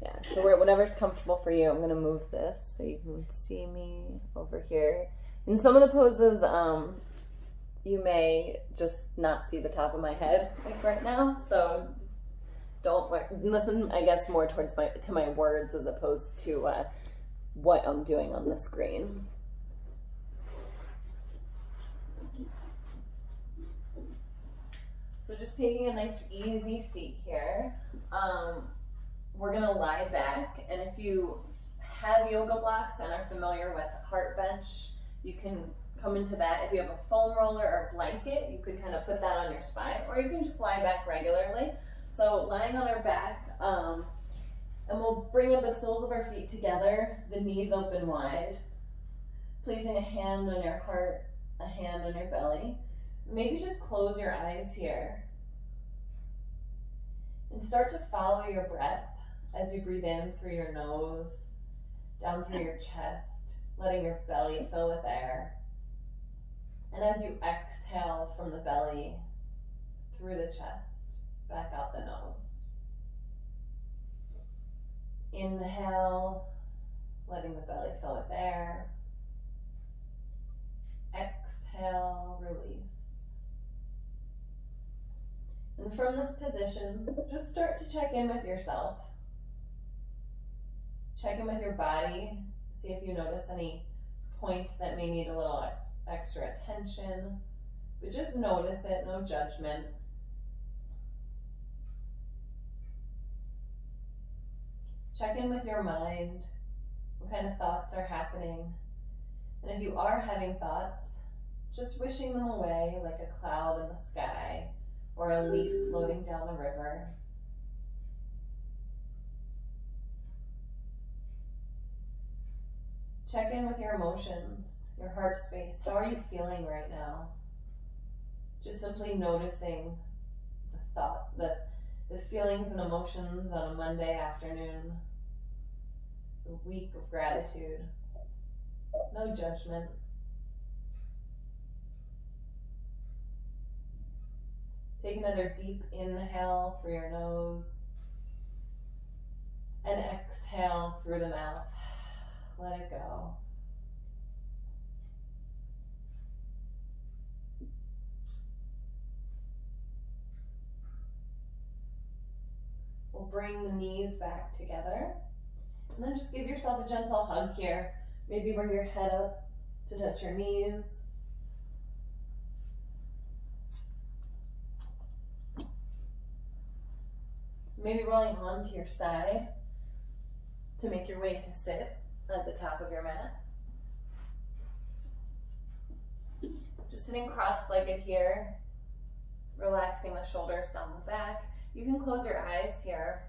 Yeah, so whatever's comfortable for you. I'm gonna move this so you can see me over here. In some of the poses, you may just not see the top of my head like right now, so don't listen, I guess, more towards my words as opposed to what I'm doing on the screen. So just taking a nice easy seat here. We're gonna lie back, and if you have yoga blocks and are familiar with heart bench, you can come into that. If you have a foam roller or blanket, you could kind of put that on your spine, or you can just lie back regularly. So lying on our back, and we'll bring up the soles of our feet together, the knees open wide, placing a hand on your heart, a hand on your belly. Maybe just close your eyes here and start to follow your breath as you breathe in through your nose, down through your chest, letting your belly fill with air. And as you exhale from the belly, through the chest, back out the nose. Inhale, letting the belly fill with air. Exhale, release. And from this position, just start to check in with yourself. Check in with your body, see if you notice any points that may need a little extra attention, but just notice it, no judgment. Check in with your mind, what kind of thoughts are happening. And if you are having thoughts, just wishing them away like a cloud in the sky or a leaf floating down a river. Check in with your emotions, your heart space. How are you feeling right now? Just simply noticing the feelings and emotions on a Monday afternoon, a week of gratitude. No judgment. Take another deep inhale through your nose and exhale through the mouth. Let it go. We'll bring the knees back together and then just give yourself a gentle hug here. Maybe bring your head up to touch your knees. Maybe rolling onto your side to make your way to sit at the top of your mat. Just sitting cross-legged here, relaxing the shoulders down the back. You can close your eyes here.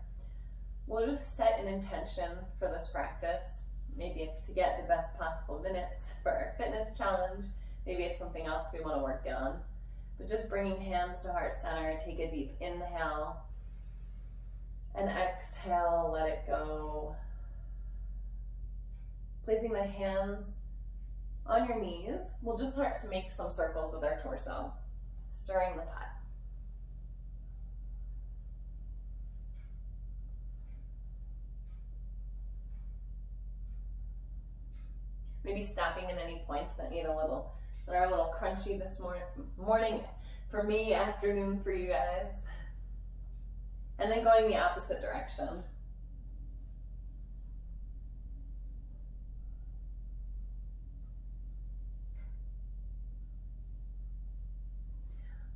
We'll just set an intention for this practice. Maybe it's to get the best possible minutes for our fitness challenge. Maybe it's something else we want to work on. But just bringing hands to heart center, take a deep inhale and exhale, let it go. Placing the hands on your knees, we'll just start to make some circles with our torso, stirring the pot. Maybe stopping at any points that are a little crunchy this morning for me, afternoon for you guys. And then going the opposite direction.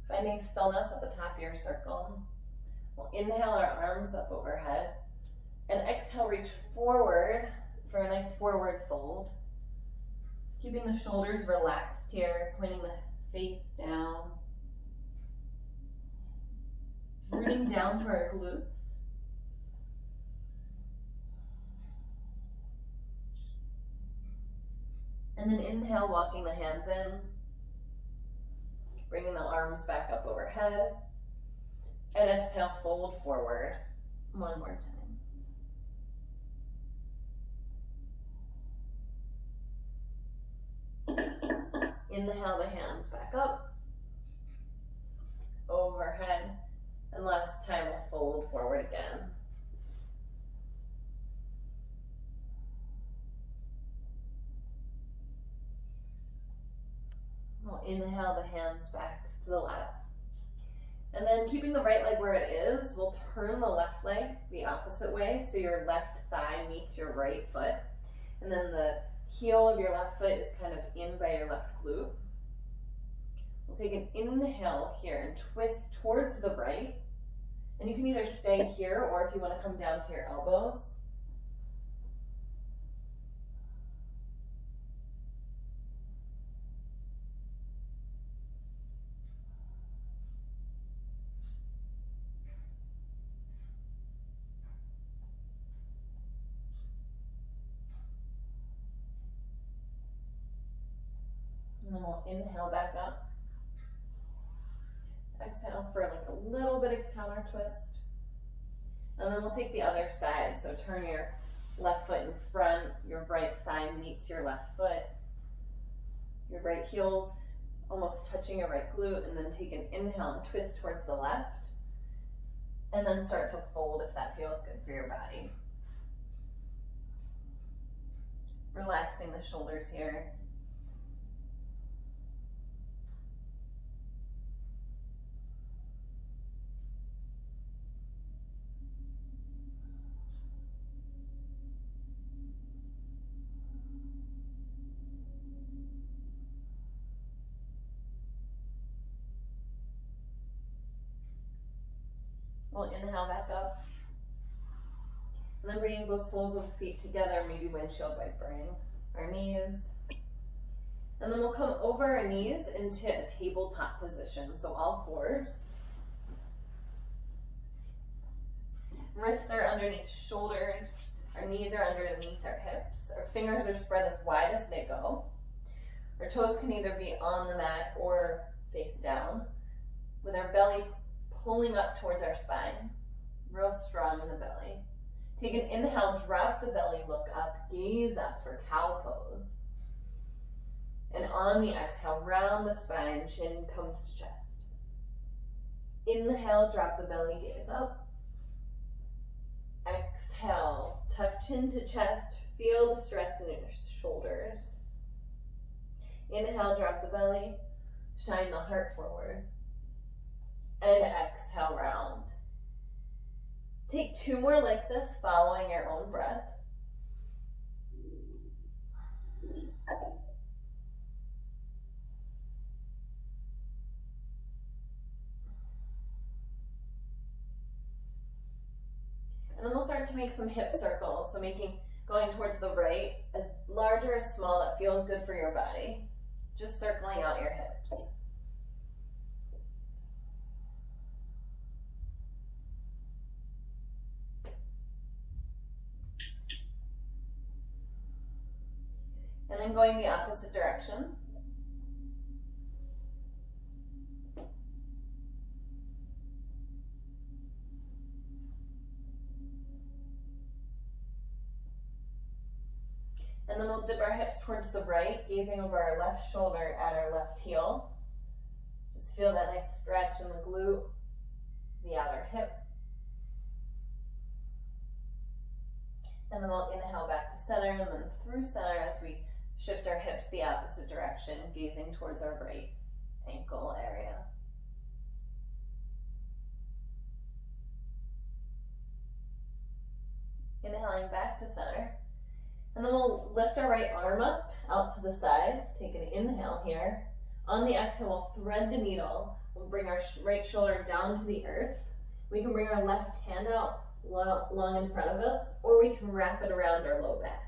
Finding stillness at the top of your circle. We'll inhale our arms up overhead and exhale, reach forward for a nice forward fold. Keeping the shoulders relaxed here, pointing the face down. Rooting down to our glutes. And then inhale, walking the hands in. Bringing the arms back up overhead. And exhale, fold forward. One more time. Inhale the hands back up. Overhead. And last time we'll fold forward again. We'll inhale the hands back to the lap. And then keeping the right leg where it is, we'll turn the left leg the opposite way, so your left thigh meets your right foot. And then the heel of your left foot is kind of in by your left glute. We'll take an inhale here and twist towards the right. And you can either stay here, or if you want to come down to your elbows. And then we'll inhale back up. Exhale for like a little bit of counter twist. And then we'll take the other side. So turn your left foot in front, your right thigh meets your left foot. Your right heel's almost touching your right glute, and then take an inhale and twist towards the left. And then start to fold if that feels good for your body. Relaxing the shoulders here. We'll inhale back up. And then bringing both soles of the feet together, maybe windshield wipering our knees. And then we'll come over our knees into a tabletop position, so all fours. Wrists are underneath shoulders. Our knees are underneath our hips. Our fingers are spread as wide as they go. Our toes can either be on the mat or face down, with our belly pulling up towards our spine, real strong in the belly. Take an inhale, drop the belly, look up, gaze up for cow pose. And on the exhale, round the spine, chin comes to chest. Inhale, drop the belly, gaze up. Exhale, tuck chin to chest, feel the stretch in your shoulders. Inhale, drop the belly, shine the heart forward. And exhale, round. Take two more like this, following your own breath. And then we'll start to make some hip circles. So going towards the right, as large or as small that feels good for your body. Just circling out your hips. And then going the opposite direction. And then we'll dip our hips towards the right, gazing over our left shoulder at our left heel. Just feel that nice stretch in the glute, the outer hip. And then we'll inhale back to center, and then through center as we shift our hips the opposite direction, gazing towards our right ankle area. Inhaling back to center. And then we'll lift our right arm up, out to the side. Take an inhale here. On the exhale, we'll thread the needle. We'll bring our right shoulder down to the earth. We can bring our left hand out long in front of us, or we can wrap it around our low back.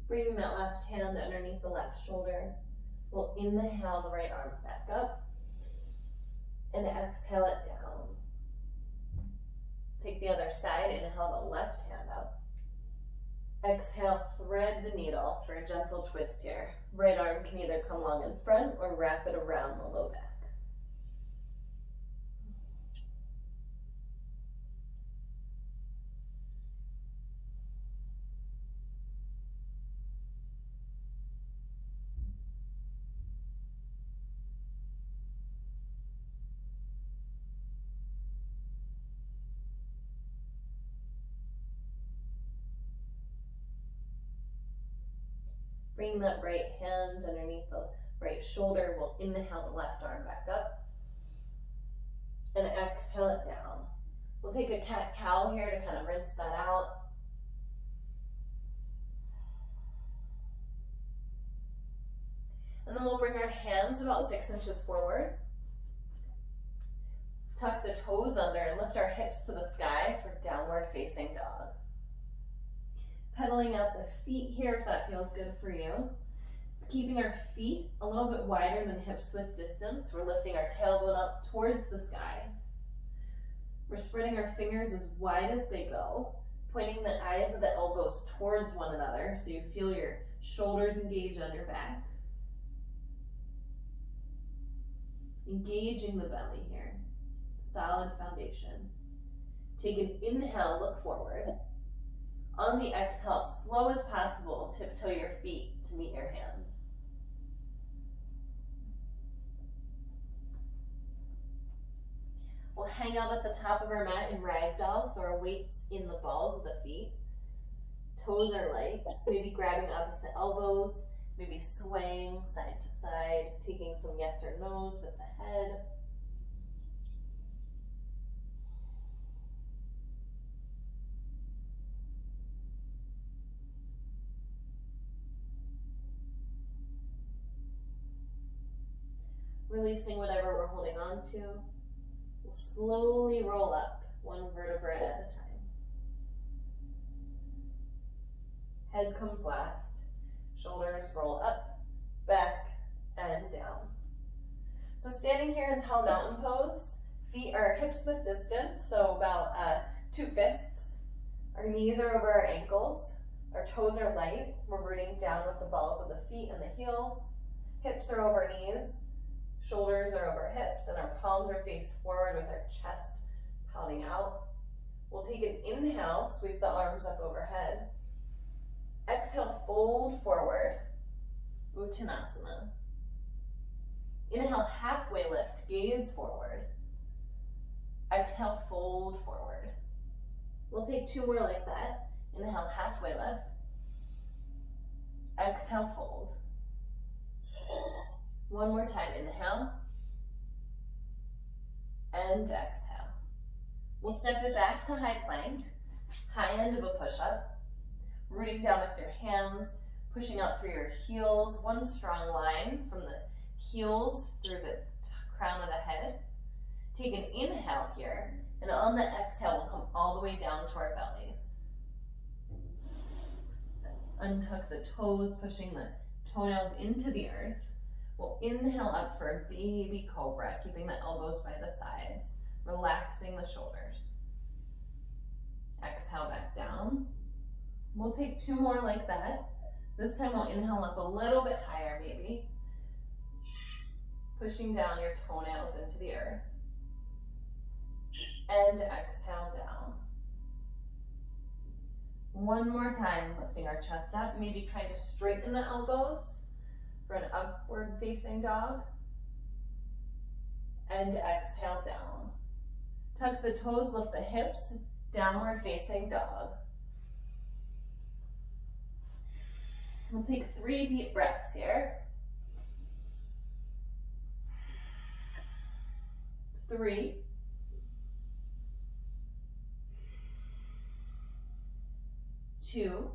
Bringing that left hand underneath the left shoulder. We'll inhale the right arm back up and exhale it down. Take the other side, inhale the left hand up. Exhale, thread the needle for a gentle twist here. Right arm can either come long in front or wrap it around the low back. Bring that right hand underneath the right shoulder. We'll inhale the left arm back up and exhale it down. We'll take a cat-cow here to kind of rinse that out. And then we'll bring our hands about 6 inches forward. Tuck the toes under and lift our hips to the sky for downward facing dog. Pedaling out the feet here if that feels good for you. Keeping our feet a little bit wider than hips width distance. We're lifting our tailbone up towards the sky. We're spreading our fingers as wide as they go, pointing the eyes of the elbows towards one another so you feel your shoulders engage under back. Engaging the belly here. Solid foundation. Take an inhale, look forward. On the exhale, slow as possible, tiptoe your feet to meet your hands. We'll hang out at the top of our mat in ragdoll, so our weight's in the balls of the feet. Toes are light, maybe grabbing opposite elbows, maybe swaying side to side, taking some yes or no's with the head. Releasing whatever we're holding on to. We'll slowly roll up one vertebra at a time. Head comes last. Shoulders roll up, back, and down. So standing here in tall mountain pose, feet are hips width distance, so about 2 fists. Our knees are over our ankles. Our toes are light. We're rooting down with the balls of the feet and the heels. Hips are over knees. Shoulders are over hips, and our palms are faced forward with our chest pouting out. We'll take an inhale, sweep the arms up overhead. Exhale, fold forward, Uttanasana. Inhale, halfway lift, gaze forward. Exhale, fold forward. We'll take 2 more like that. Inhale, halfway lift. Exhale, fold. One more time, inhale, and exhale. We'll step it back to high plank, high end of a push-up, rooting down with your hands, pushing out through your heels, one strong line from the heels through the crown of the head. Take an inhale here, and on the exhale, we'll come all the way down to our bellies. Untuck the toes, pushing the toenails into the earth. We'll inhale up for a baby cobra, keeping the elbows by the sides, relaxing the shoulders. Exhale back down. We'll take 2 more like that. This time we'll inhale up a little bit higher maybe, pushing down your toenails into the earth. And exhale down. One more time, lifting our chest up, maybe trying to straighten the elbows for an upward facing dog. And exhale down. Tuck the toes, lift the hips, downward facing dog. We'll take 3 deep breaths here. 3. 2.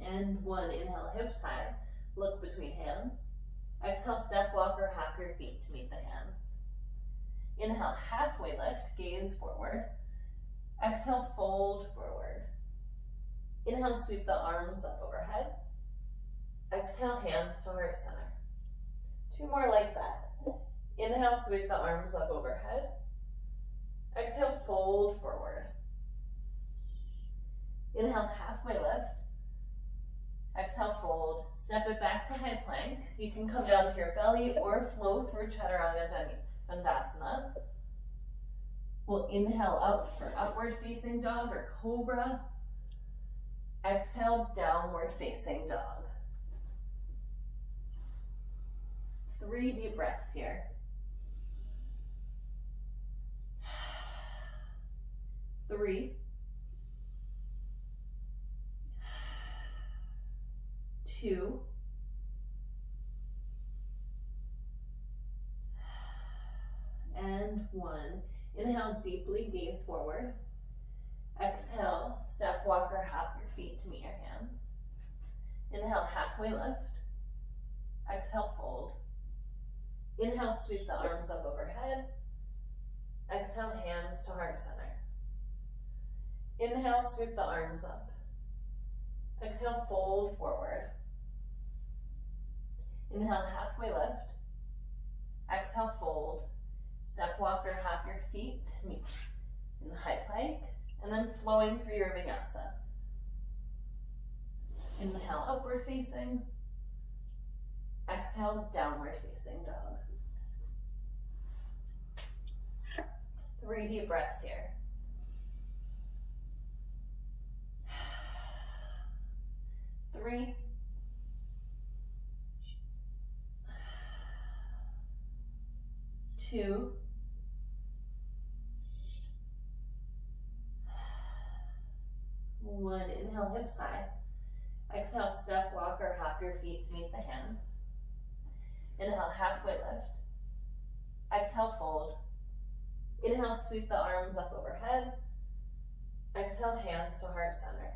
And 1. Inhale, hips high. Look between hands. Exhale, step, walk, or hop your feet to meet the hands. Inhale, halfway lift, gaze forward. Exhale, fold forward. Inhale, sweep the arms up overhead. Exhale, hands to heart center. 2 more like that. Inhale, sweep the arms up overhead. Exhale, fold fold forward. Inhale, halfway lift. Exhale, fold. Step it back to high plank. You can come down to your belly or flow through Chaturanga Dandasana. We'll inhale up for upward facing dog or cobra. Exhale, downward facing dog. 3 deep breaths here. 3, 2, and 1. Inhale deeply, gaze forward. Exhale, step, walk, or hop your feet to meet your hands. Inhale, halfway lift. Exhale, fold. Inhale, sweep the arms up overhead. Exhale, hands to heart center. Inhale, sweep the arms up. Exhale, fold forward. Inhale, halfway lift. Exhale, fold. Step, walk, or hop your feet to meet in the high plank, and then flowing through your Vinyasa. Inhale, upward facing. Exhale, downward facing dog. 3 deep breaths here. 3, 2, 1. Inhale, hips high. Exhale, step, walk, or hop your feet to meet the hands. Inhale, halfway lift. Exhale, fold. Inhale, sweep the arms up overhead. Exhale, hands to heart center.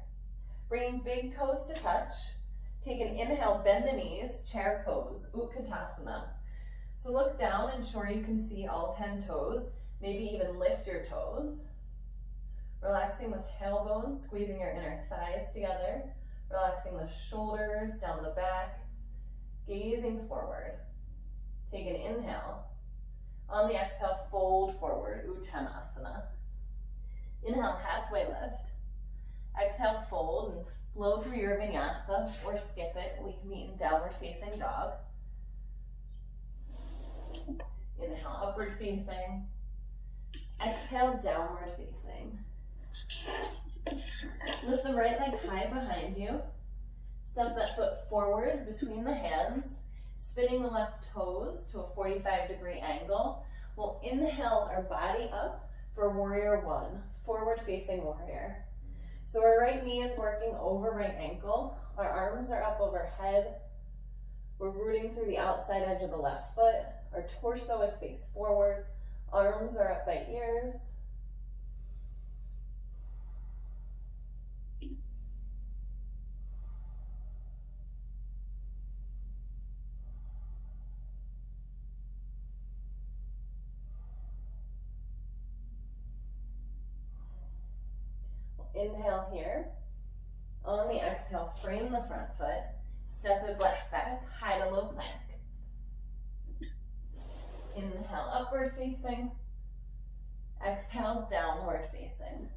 Bringing big toes to touch. Take an inhale, bend the knees, chair pose, Utkatasana. So look down, ensure you can see all 10 toes. Maybe even lift your toes. Relaxing the tailbone, squeezing your inner thighs together. Relaxing the shoulders down the back. Gazing forward. Take an inhale. On the exhale, fold forward, Uttanasana. Inhale, halfway lift. Exhale, fold and flow through your Vinyasa or skip it. We can meet in downward facing dog. Inhale, upward facing. Exhale, downward facing. Lift the right leg high behind you. Step that foot forward between the hands, spinning the left toes to a 45-degree angle. We'll inhale our body up for warrior 1, forward facing warrior. So our right knee is working over right ankle. Our arms are up overhead. We're rooting through the outside edge of the left foot. Our torso is faced forward. Arms are up by ears. Inhale here. On the exhale, frame the front foot. Step it left back, high to low plank. Inhale, upward facing. Exhale, downward facing.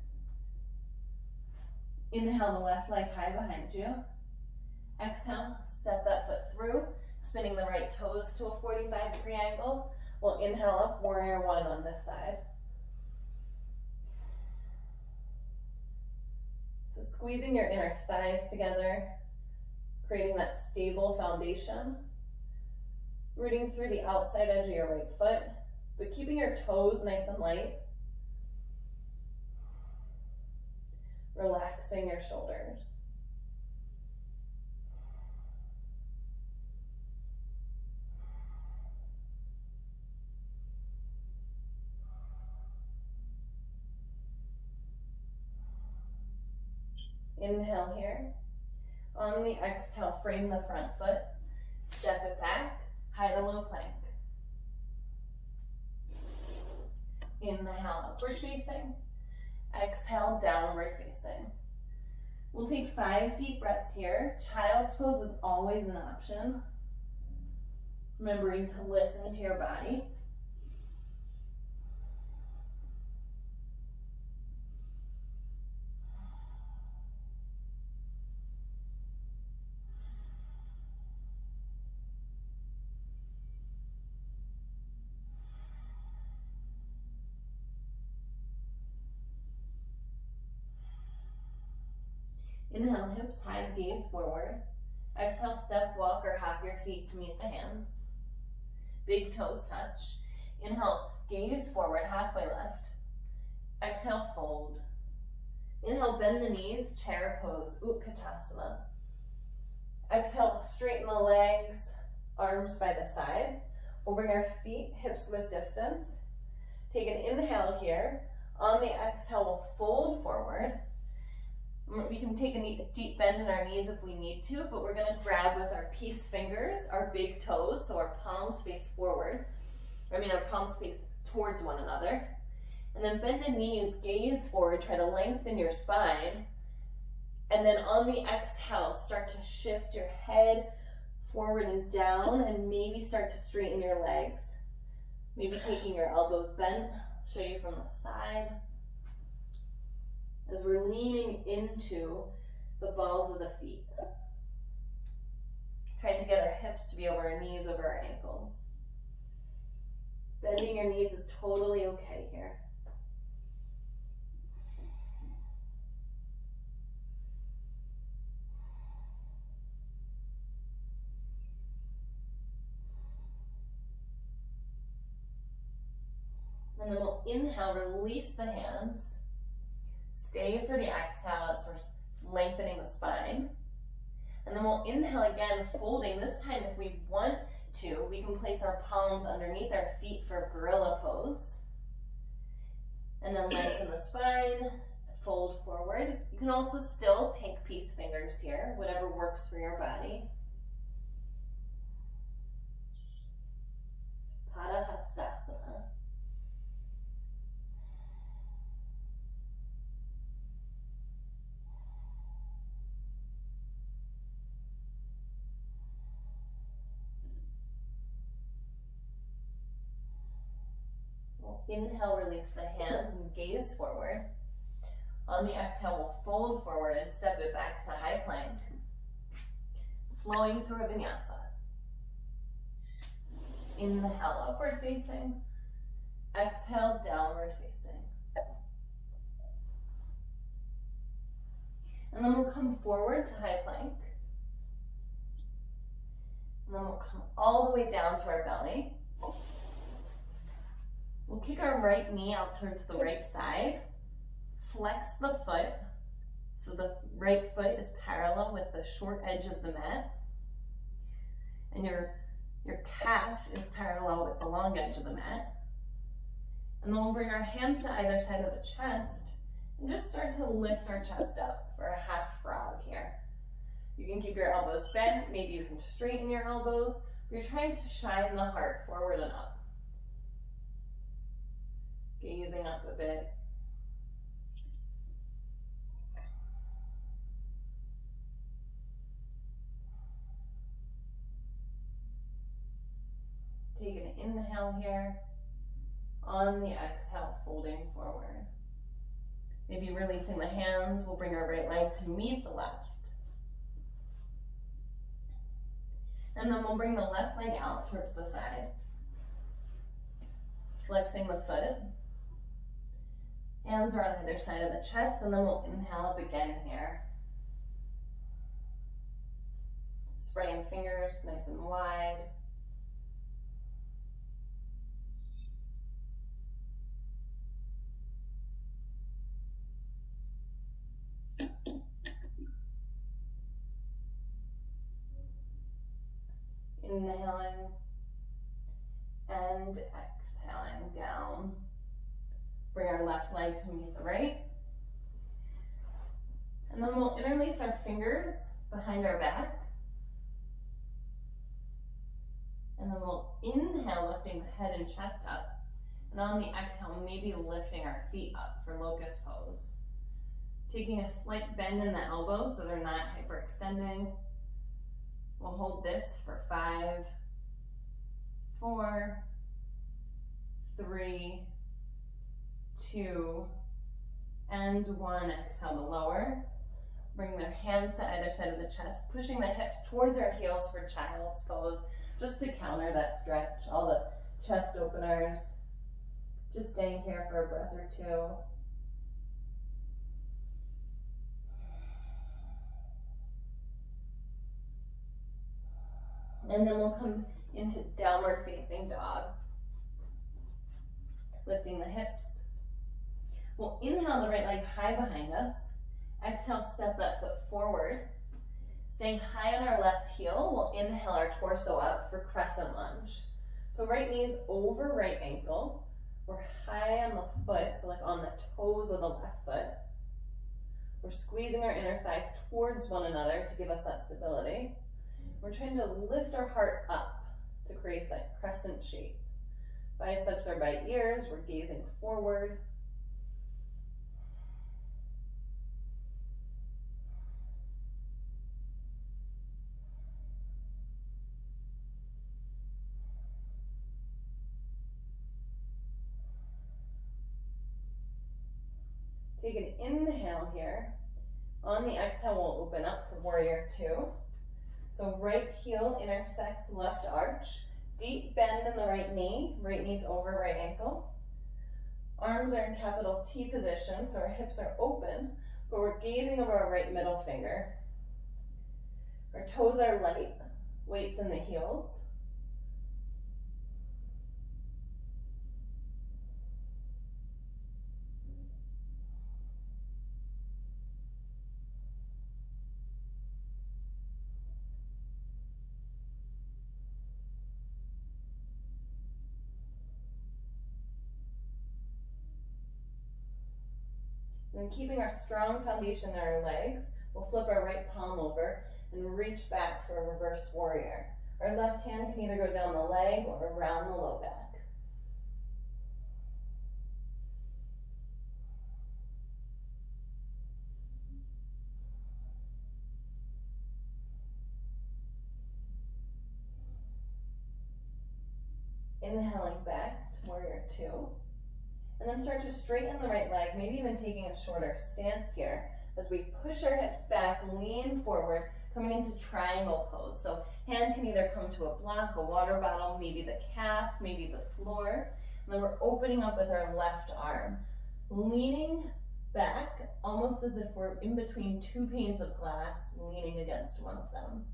Inhale, the left leg high behind you. Exhale, step that foot through, spinning the right toes to a 45-degree angle. We'll inhale up, warrior 1 on this side. So squeezing your inner thighs together, creating that stable foundation. Rooting through the outside edge of your right foot, but keeping your toes nice and light. Relaxing your shoulders. Inhale here. On the exhale, frame the front foot. Step it back, high to low plank. Inhale, upward facing. Exhale, downward facing. We'll take 5 deep breaths here. Child's pose is always an option. Remembering to listen to your body. Inhale, hips high, gaze forward. Exhale, step, walk, or hop your feet to meet the hands. Big toes touch. Inhale, gaze forward, halfway left. Exhale, fold. Inhale, bend the knees, chair pose, Utkatasana. Exhale, straighten the legs, arms by the sides. We'll bring our feet hips width distance. Take an inhale here. On the exhale, we'll fold forward. We can take a deep bend in our knees if we need to, but we're gonna grab with our peace fingers, our big toes, so our palms face forward. Our palms face towards one another. And then bend the knees, gaze forward, try to lengthen your spine. And then on the exhale, start to shift your head forward and down, and maybe start to straighten your legs. Maybe taking your elbows bent. I'll show you from the side. As we're leaning into the balls of the feet. Trying to get our hips to be over our knees, over our ankles. Bending your knees is totally okay here. And then we'll inhale, release the hands. Stay for the exhale as we're lengthening the spine. And then we'll inhale again, folding. This time, if we want to, we can place our palms underneath our feet for gorilla pose. And then lengthen the spine, fold forward. You can also still take peace fingers here, whatever works for your body. Padahastasana. Inhale, release the hands and gaze forward. On the exhale, we'll fold forward and step it back to high plank. Flowing through a vinyasa. Inhale, upward facing. Exhale, downward facing. And then we'll come forward to high plank. And then we'll come all the way down to our belly. We'll kick our right knee out towards the right side. Flex the foot, so the right foot is parallel with the short edge of the mat. And your calf is parallel with the long edge of the mat. And then we'll bring our hands to either side of the chest and just start to lift our chest up for a half frog here. You can keep your elbows bent, maybe you can straighten your elbows. You're trying to shine the heart forward and up. Gazing up a bit. Take an inhale here. On the exhale, folding forward. Maybe releasing the hands, we'll bring our right leg to meet the left. And then we'll bring the left leg out towards the side. Flexing the foot. Hands are on either side of the chest, and then we'll inhale up again here. Spreading fingers nice and wide. Inhaling and exhaling down. Bring our left leg to meet the right. And then we'll interlace our fingers behind our back. And then we'll inhale, lifting the head and chest up. And on the exhale, maybe lifting our feet up for locust pose. Taking a slight bend in the elbows so they're not hyperextending. We'll hold this for 5, 4, 3, 2, and 1. Exhale to lower. Bring their hands to either side of the chest, pushing the hips towards our heels for child's pose, just to counter that stretch. All the chest openers. Just staying here for a breath or two. And then we'll come into downward facing dog. Lifting the hips. We'll inhale the right leg high behind us. Exhale, step that foot forward. Staying high on our left heel, we'll inhale our torso up for crescent lunge. So right knee is over right ankle. We're high on the foot, so like on the toes of the left foot. We're squeezing our inner thighs towards one another to give us that stability. We're trying to lift our heart up to create that crescent shape. Biceps are by ears, we're gazing forward. Take an inhale here. On the exhale, we'll open up for warrior two. So right heel intersects left arch. Deep bend in the right knee's over right ankle. Arms are in capital T position, so our hips are open, but we're gazing over our right middle finger. Our toes are light, weights in the heels. And then keeping our strong foundation in our legs, we'll flip our right palm over and reach back for a reverse warrior. Our left hand can either go down the leg or around the low back. Inhaling back to warrior two. And then start to straighten the right leg, maybe even taking a shorter stance here as we push our hips back, lean forward, coming into triangle pose. So hand can either come to a block, a water bottle, maybe the calf, maybe the floor. And then we're opening up with our left arm, leaning back almost as if we're in between two panes of glass, leaning against one of them.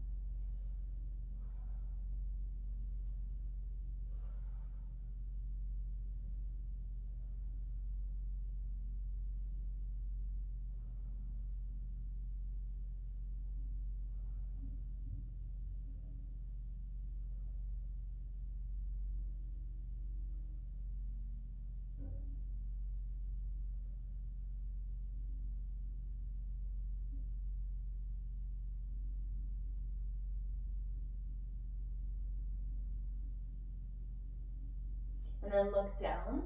And then look down,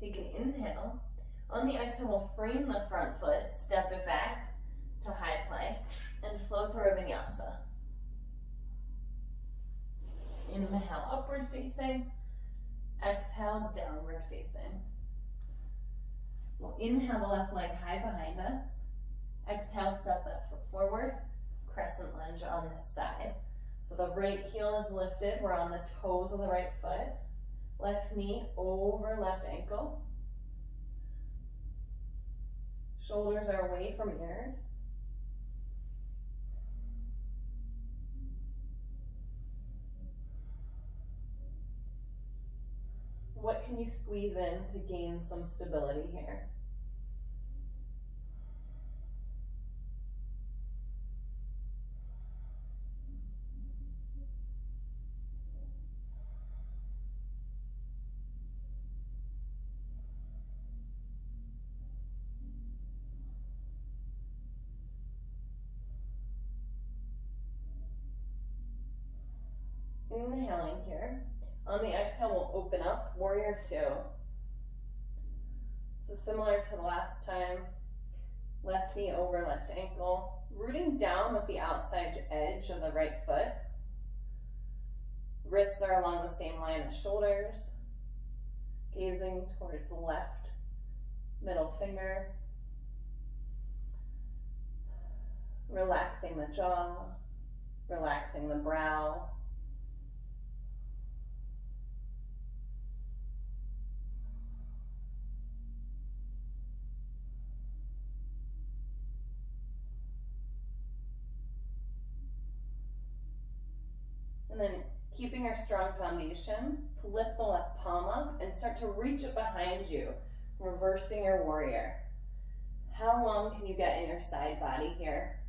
take an inhale. On the exhale, we'll frame the front foot, step it back to high plank, and flow for a vinyasa. Inhale, upward facing. Exhale, downward facing. We'll inhale the left leg high behind us. Exhale, step that foot forward. Crescent lunge on this side. So the right heel is lifted. We're on the toes of the right foot. Left knee over left ankle. Shoulders are away from ears. What can you squeeze in to gain some stability here? Inhaling here. On the exhale, we'll open up, warrior two. So similar to the last time, left knee over left ankle, rooting down with the outside edge of the right foot. Wrists are along the same line as shoulders, gazing towards the left middle finger, relaxing the jaw, relaxing the brow. And then keeping our strong foundation, flip the left palm up and start to reach it behind you, reversing your warrior. How long can you get in your side body here?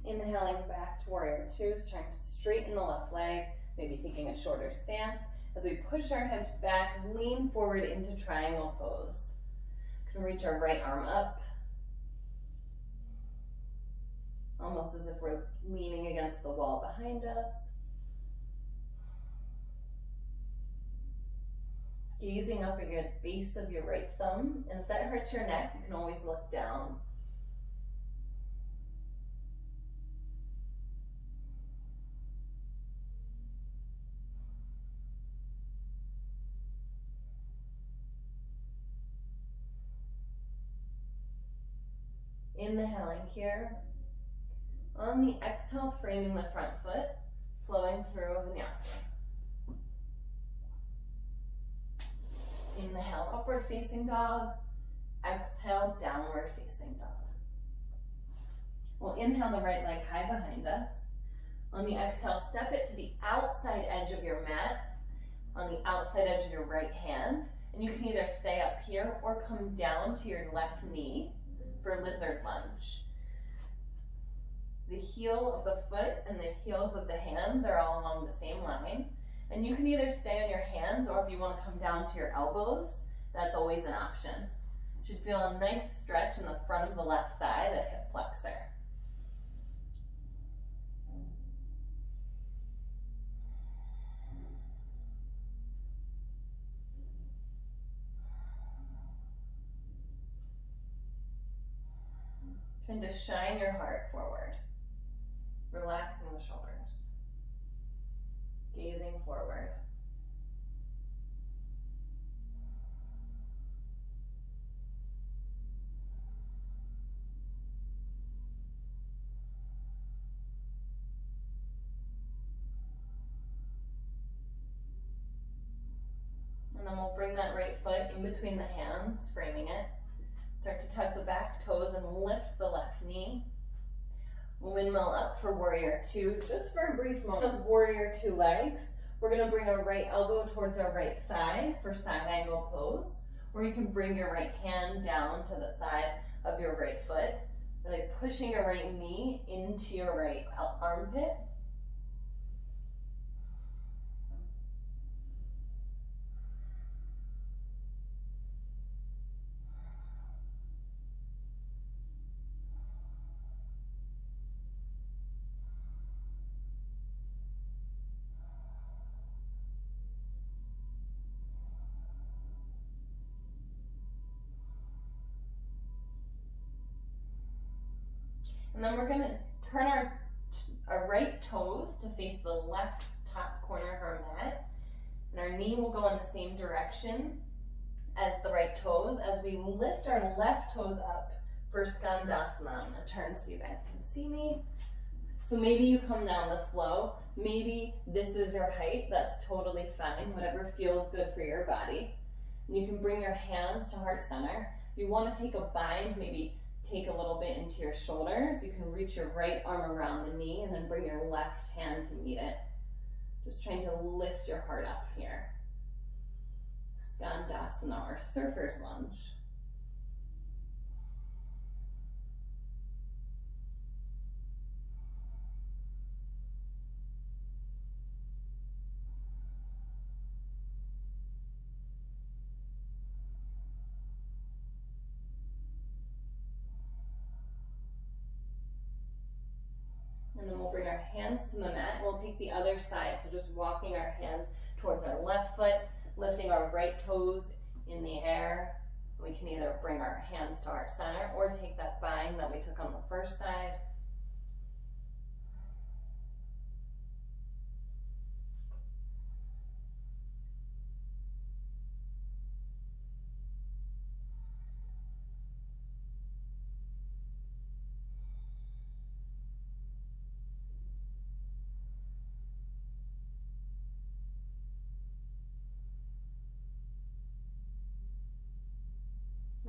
Inhaling back to warrior two, trying to straighten the left leg, maybe taking a shorter stance. As we push our hips back, lean forward into triangle pose. Can reach our right arm up, almost as if we're leaning against the wall behind us. Gazing up at your base of your right thumb, and if that hurts your neck, you can always look down. Inhaling here. On the exhale, framing the front foot, flowing through Vinyasa. Inhale, upward facing dog. Exhale, downward facing dog. We'll inhale the right leg high behind us. On the exhale, step it to the outside edge of your mat, on the outside edge of your right hand. And you can either stay up here or come down to your left knee for lizard lunge. The heel of the foot and the heels of the hands are all along the same line. And you can either stay on your hands, or if you want to come down to your elbows, that's always an option. You should feel a nice stretch in the front of the left thigh, the hip flexor. Trying to shine your heart forward, relaxing the shoulders, gazing forward. And then we'll bring that right foot in between the hands, framing it. Start to tuck the back toes and lift the left knee. Windmill up for warrior two, just for a brief moment. Those warrior two legs, we're gonna bring our right elbow towards our right thigh for side angle pose, or you can bring your right hand down to the side of your right foot, really pushing your right knee into your right armpit. And then we're gonna turn our right toes to face the left top corner of our mat. And our knee will go in the same direction as the right toes as we lift our left toes up for Skandasana. I'm gonna turn so you guys can see me. So maybe you come down this low. Maybe this is your height. That's totally fine. Whatever feels good for your body. And you can bring your hands to heart center. If you want to take a bind, maybe take a little bit into your shoulders. You can reach your right arm around the knee and then bring your left hand to meet it. Just trying to lift your heart up here. Skandasana, or surfer's lunge. And then we'll bring our hands to the mat and we'll take the other side. So just walking our hands towards our left foot, lifting our right toes in the air. We can either bring our hands to our center or take that bind that we took on the first side.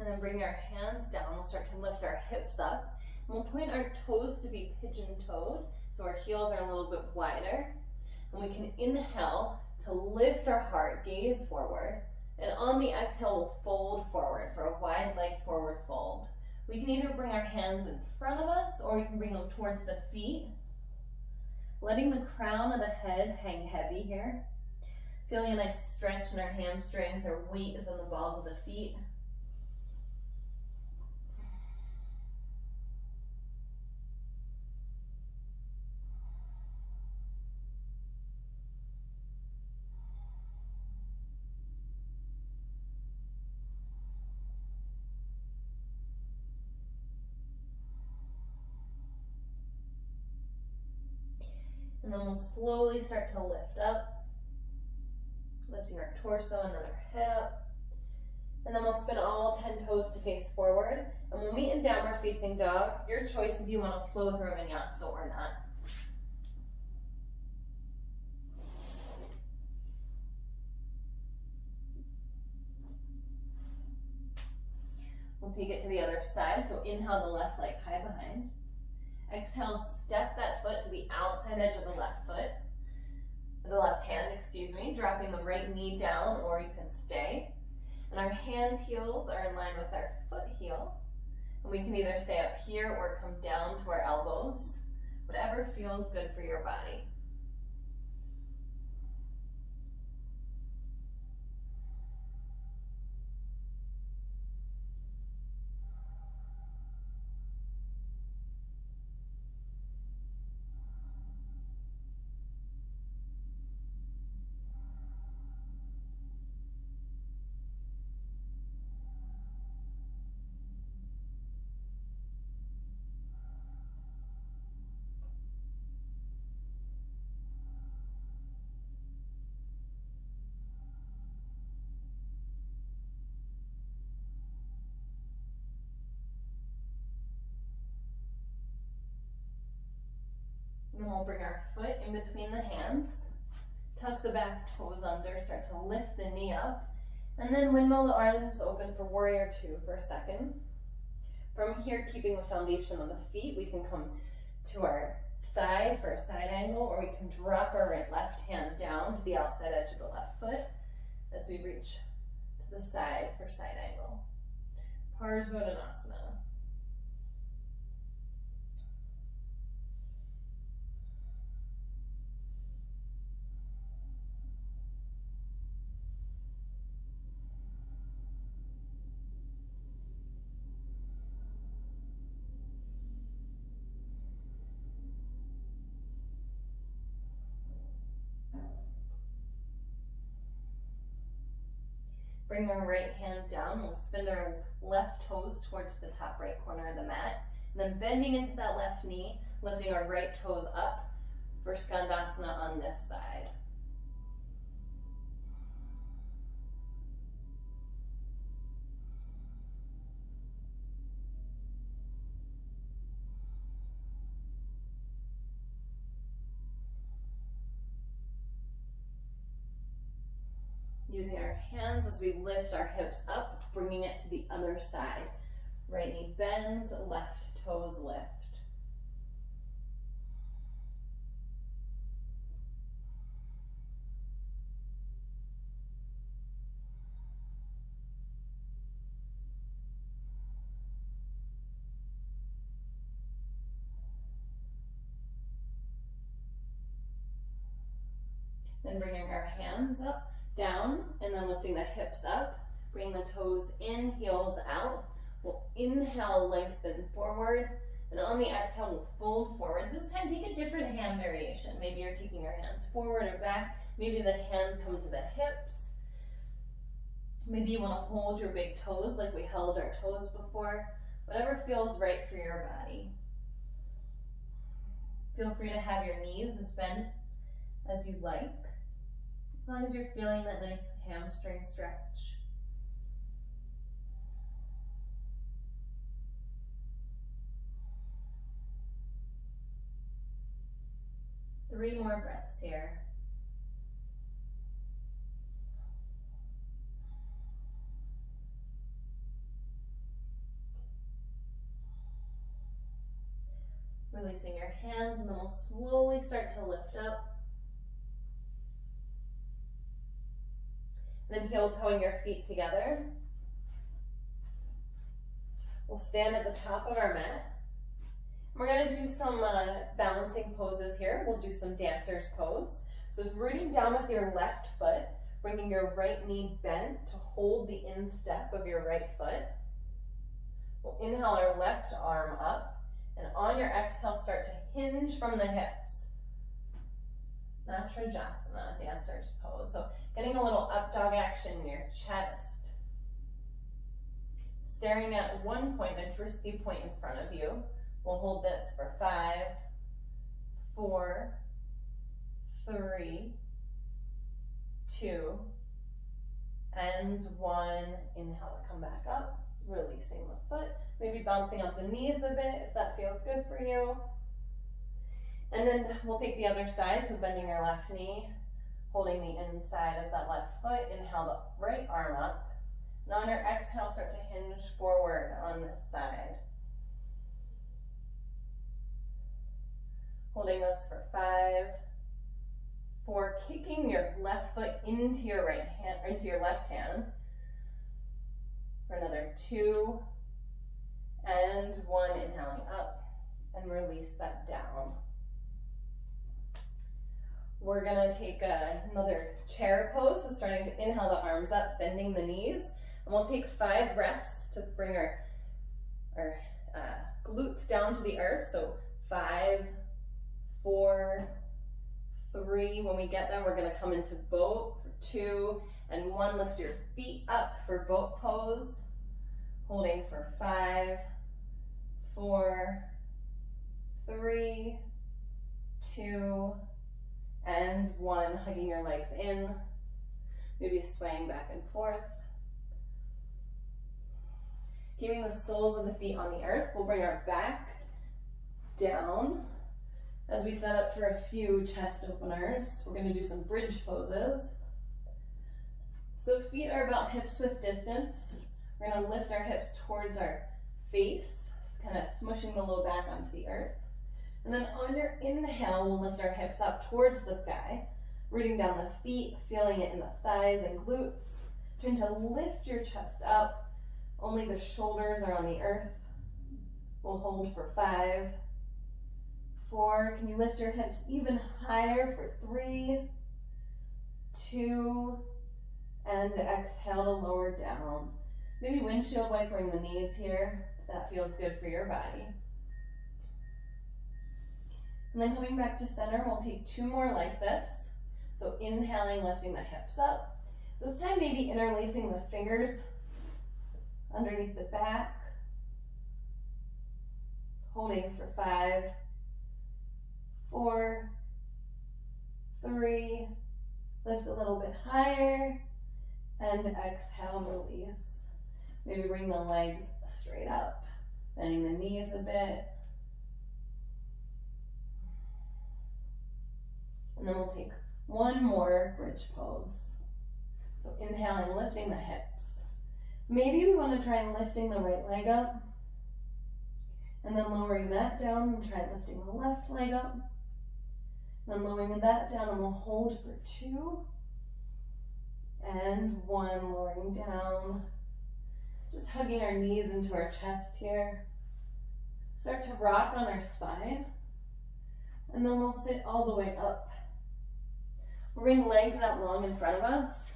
And then bring our hands down. We'll start to lift our hips up. And we'll point our toes to be pigeon-toed, so our heels are a little bit wider. And we can inhale to lift our heart, gaze forward. And on the exhale, we'll fold forward for a wide leg forward fold. We can either bring our hands in front of us, or we can bring them towards the feet. Letting the crown of the head hang heavy here. Feeling a nice stretch in our hamstrings. Our weight is in the balls of the feet. And then we'll slowly start to lift up, lifting our torso and then our head up. And then we'll spin all 10 toes to face forward. And we'll meet in downward facing dog. Your choice if you want to flow through a vinyasa or not. We'll take it to the other side. So inhale the left leg high behind. Exhale, step that foot to the outside edge of the left foot, the left hand, excuse me, dropping the right knee down, or you can stay. And our hand heels are in line with our foot heel. And we can either stay up here or come down to our elbows, whatever feels good for your body. And then we'll bring our foot in between the hands, tuck the back toes under, start to lift the knee up, and then windmill the arms open for warrior two for a second. From here, keeping the foundation of the feet, we can come to our thigh for a side angle, or we can drop our left hand down to the outside edge of the left foot as we reach to the side for side angle. Parsvottanasana. Bring our right hand down. We'll spin our left toes towards the top right corner of the mat. And then bending into that left knee, lifting our right toes up for Skandasana on this side. Using our hands as we lift our hips up, bringing it to the other side. Right knee bends, left toes lift. Then bringing our hands up, down, and then lifting the hips up, bring the toes in, heels out. We'll inhale, lengthen forward, and on the exhale, we'll fold forward. This time, take a different hand variation. Maybe you're taking your hands forward or back. Maybe the hands come to the hips. Maybe you want to hold your big toes like we held our toes before. Whatever feels right for your body. Feel free to have your knees as bent as you like, as long as you're feeling that nice hamstring stretch. Three more breaths here. Releasing your hands, and then we'll slowly start to lift up. Then heel toeing your feet together. We'll stand at the top of our mat. We're going to do some balancing poses here. We'll do some dancer's pose. So rooting down with your left foot, bringing your right knee bent to hold the instep of your right foot. We'll inhale our left arm up, and on your exhale, start to hinge from the hips. Natrajasana, dancer's pose. So getting a little up dog action in your chest. Staring at one point, a dristy point in front of you. We'll hold this for 5, 4, 3, 2, and 1. Inhale to come back up, releasing the foot. Maybe bouncing up the knees a bit if that feels good for you. And then we'll take the other side, so bending our left knee, holding the inside of that left foot. Inhale the right arm up. And on your exhale, start to hinge forward on this side. Holding this for 5, 4, kicking your left foot into your right hand, or into your left hand. For another 2, and 1, inhaling up, and release that down. We're gonna take another chair pose, so starting to inhale the arms up, bending the knees, and we'll take 5 breaths to bring our glutes down to the earth, so 5, 4, 3, when we get there, we're gonna come into boat for 2, and 1, lift your feet up for boat pose, holding for 5, 4, 3, 2, and 1, hugging your legs in, maybe swaying back and forth. Keeping the soles of the feet on the earth, we'll bring our back down as we set up for a few chest openers. We're going to do some bridge poses. So feet are about hips width distance. We're going to lift our hips towards our face, kind of smushing the low back onto the earth. And then on your inhale, we'll lift our hips up towards the sky, rooting down the feet, feeling it in the thighs and glutes. Trying to lift your chest up. Only the shoulders are on the earth. We'll hold for 5, 4. Can you lift your hips even higher for 3, 2, and exhale to lower down. Maybe windshield wipering the knees here, if that feels good for your body. And then coming back to center, we'll take 2 more like this. So inhaling, lifting the hips up. This time maybe interlacing the fingers underneath the back. Holding for 5, 4, 3, lift a little bit higher, and exhale, release. Maybe bring the legs straight up, bending the knees a bit. And then we'll take 1 more bridge pose. So inhaling, lifting the hips. Maybe we want to try lifting the right leg up, and then lowering that down, and try lifting the left leg up. Then lowering that down, and we'll hold for 2, and 1, lowering down. Just hugging our knees into our chest here. Start to rock on our spine, and then we'll sit all the way up. Bring legs out long in front of us,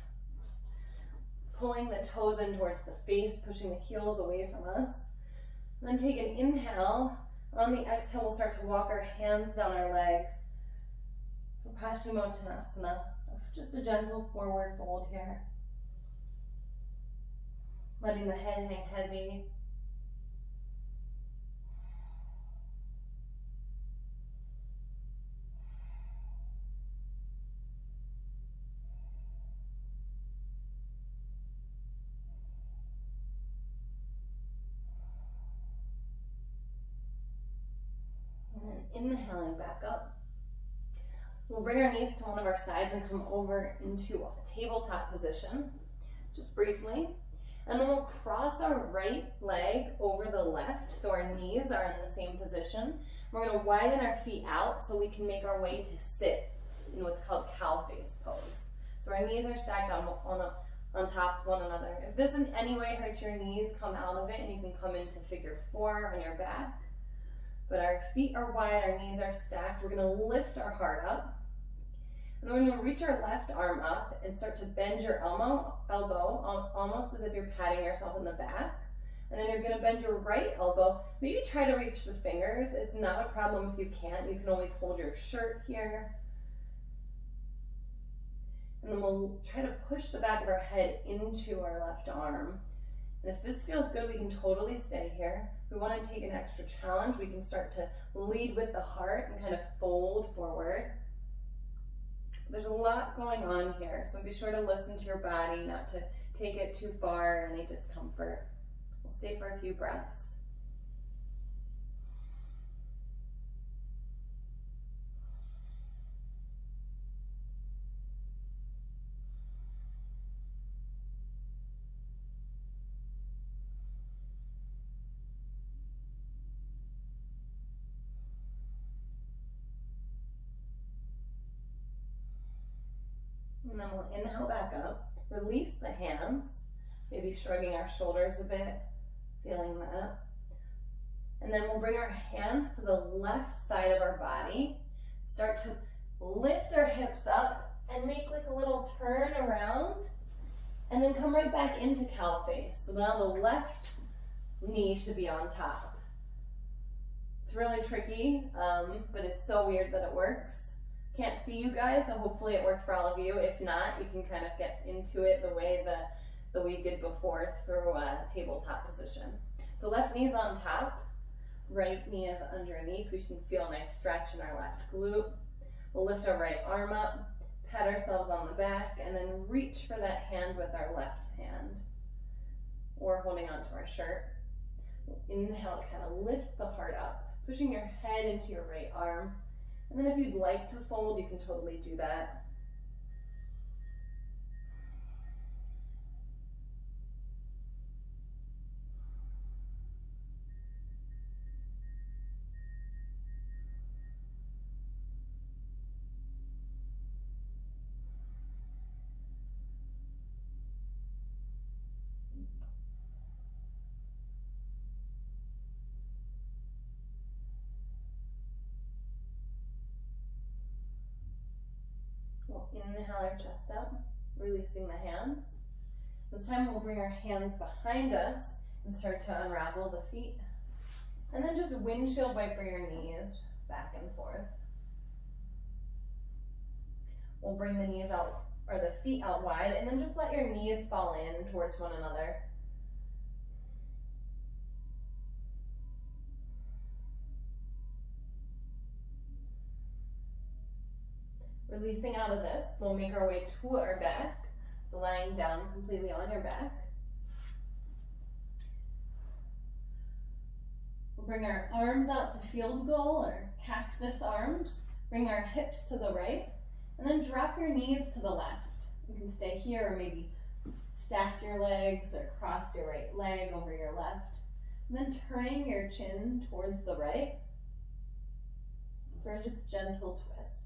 pulling the toes in towards the face, pushing the heels away from us. And then take an inhale. On the exhale, we'll start to walk our hands down our legs. Paschimottanasana, just a gentle forward fold here. Letting the head hang heavy. And then inhaling back up. We'll bring our knees to one of our sides and come over into a tabletop position, just briefly. And then we'll cross our right leg over the left so our knees are in the same position. We're going to widen our feet out so we can make our way to sit in what's called cow face pose. So our knees are stacked on top of one another. If this in any way hurts your knees, come out of it and you can come into figure 4 on your back. But our feet are wide, our knees are stacked. We're going to lift our heart up. And then we're going to reach our left arm up and start to bend your elbow almost as if you're patting yourself in the back. And then you're going to bend your right elbow. Maybe try to reach the fingers. It's not a problem if you can't. You can always hold your shirt here. And then we'll try to push the back of our head into our left arm. And if this feels good, we can totally stay here. If we want to take an extra challenge, we can start to lead with the heart and kind of fold forward. There's a lot going on here, so be sure to listen to your body, not to take it too far or any discomfort. We'll stay for a few breaths. And then we'll inhale back up, release the hands, maybe shrugging our shoulders a bit, feeling that. And then we'll bring our hands to the left side of our body, start to lift our hips up and make like a little turn around, and then come right back into cow face. So now the left knee should be on top. It's really tricky, but it's so weird that it works. Can't see you guys, so hopefully it worked for all of you. If not, you can kind of get into it the way that we did before through a tabletop position. So left knee's on top, right knee is underneath. We should feel a nice stretch in our left glute. We'll lift our right arm up, pat ourselves on the back, and then reach for that hand with our left hand, or holding onto our shirt. We'll inhale to kind of lift the heart up, pushing your head into your right arm. And then if you'd like to fold, you can totally do that. We'll inhale our chest up, releasing the hands. This time we'll bring our hands behind us and start to unravel the feet. And then just windshield wiper your knees back and forth. We'll bring the knees out, or the feet out wide, and then just let your knees fall in towards one another. Releasing out of this, we'll make our way to our back. So lying down completely on your back. We'll bring our arms out to field goal or cactus arms. Bring our hips to the right, and then drop your knees to the left. You can stay here or maybe stack your legs or cross your right leg over your left. And then turning your chin towards the right for a just gentle twist.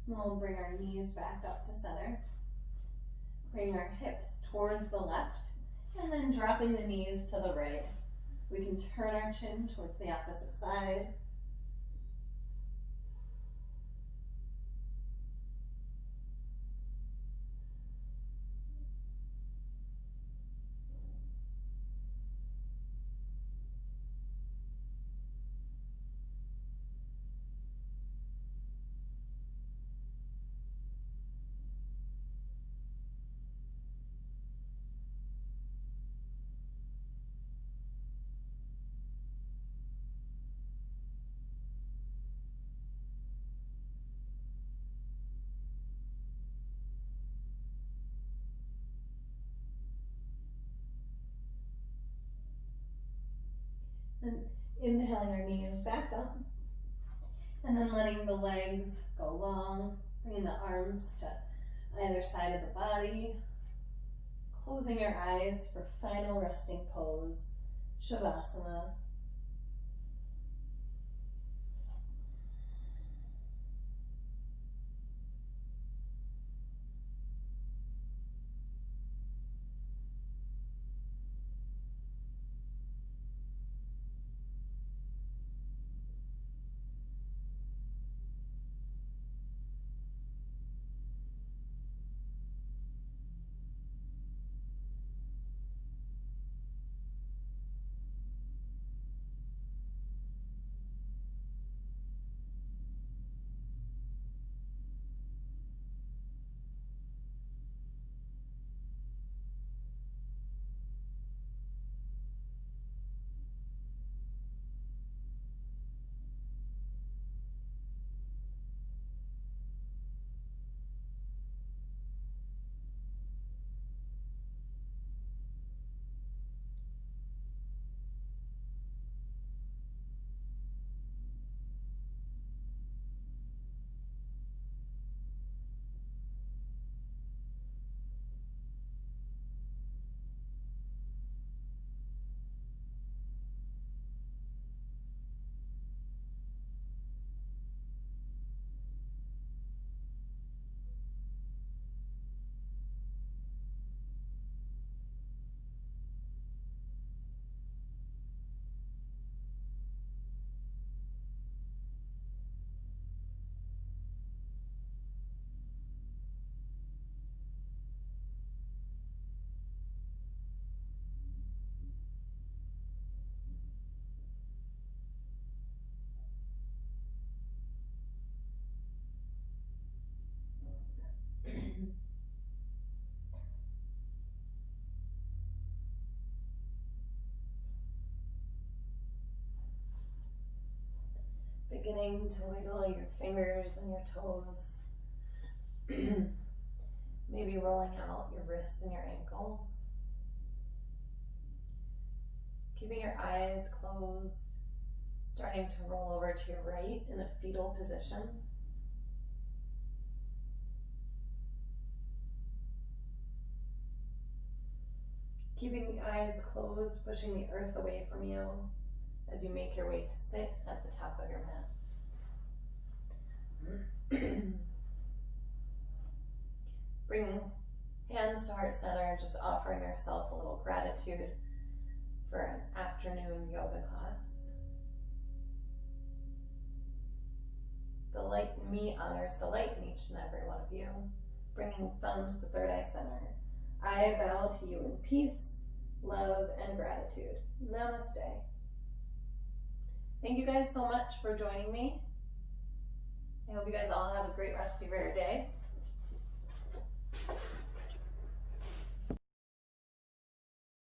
And we'll bring our knees back up to center. Bring our hips towards the left, and then dropping the knees to the right. We can turn our chin towards the opposite side. And inhaling our knees back up. And then letting the legs go long, bringing the arms to either side of the body. Closing your eyes for final resting pose, Shavasana. Beginning to wiggle your fingers and your toes. Maybe rolling out your wrists and your ankles. Keeping your eyes closed. Starting to roll over to your right in a fetal position. Keeping the eyes closed, pushing the earth away from you as you make your way to sit at the top of your mat. Bring hands to heart center, just offering ourselves a little gratitude for an afternoon yoga class. The light in me honors the light in each and every one of you. Bringing thumbs to third eye center. I bow to you in peace, love, and gratitude. Namaste. Thank you guys so much for joining me. I hope you guys all have a great rest of your day.